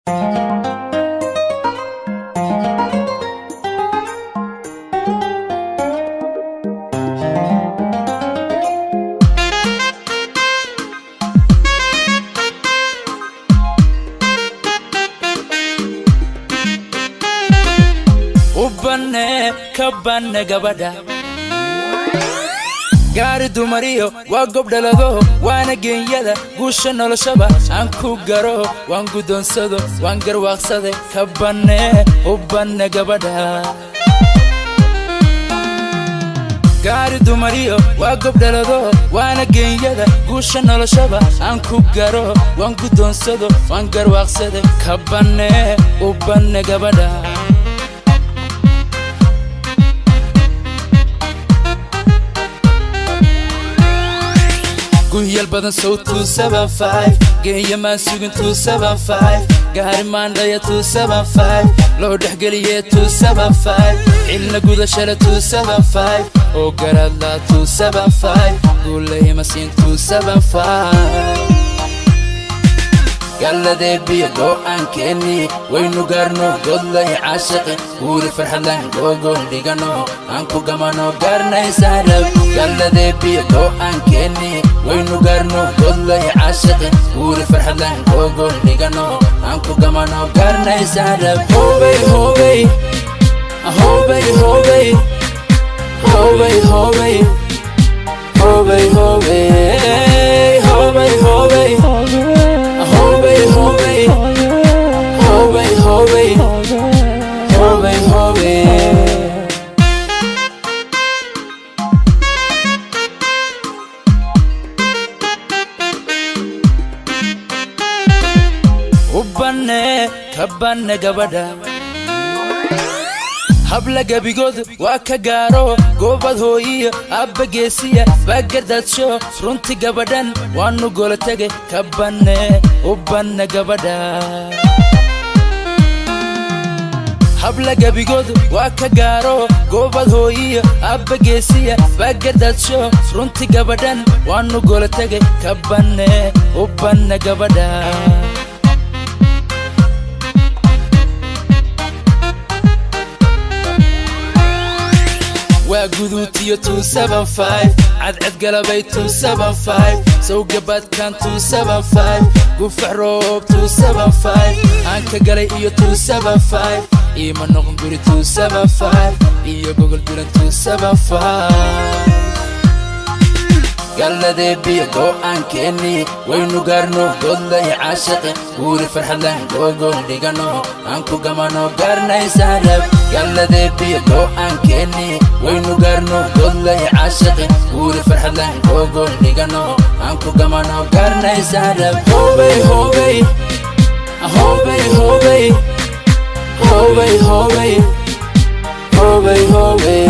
وبني كبني قبدا gaari dumariyo waa gobdhalado waana geeyada guusha noloshaba aan ku garo waan gudonsado waan garwaaqsade kabane ubane gabadha gaari dumariyo waa gobdhalado waana geeyada guusha noloshaba aan ku garo waan gudonsado waan garwaaqsade kabane ubane gabadha Guyal badan so 275 Geeya maan sugin 275 Gaari maan dhaya 275 Loo dhexgeliye 275 Cilna gudashada 275 Oo garadla 275 Guulahi masiin 275 قلدي بيا قوان كيني وينو قرنو قدلي عاشقي قولي فرحلان قوقون ديقانو انكو قمانو قرنا يسارب قلدي بيا قوان كيني وينو قرنو قدلي عاشقي قولي فرحلان قوقون ديقانو انكو قمانو قرنا يسارب هوبي هوبي هوبي هوبي هوبي هوبي هوبي هوبي هوبي هوبي وبني كبني قبدا habla gabigood waa ka gaaro goobad hooyiyo abba geesiya baagardaadsho runti gabadhan waanu gola tagay kabane ubane gabadha habla gabigood waa ka gaaro goobad hooyiyo abba geesiya baagardaadsho runti gabadhan waanu gola tagay kabane ubane gabadha وقدوتي 275 عد قلبي 275 سوق بات كان 275 قفع روب 275 عنك قلي 275 إيما نغم قولي 275 إيا قوغل دولن 275 قلدي بيا قوان كيني وينو قرنو قدلي عاشقي قولي فرحلان قوقون ديقانو انكو قمانو قرنا يسارب قلدي بيا قوان كيني وينو قرنو قدلي عاشقي قولي فرحلان قوقون ديقانو انكو قمانو قرنا يسارب هوبي هوبي هوبي هوبي هوبي هوبي هوبي هوبي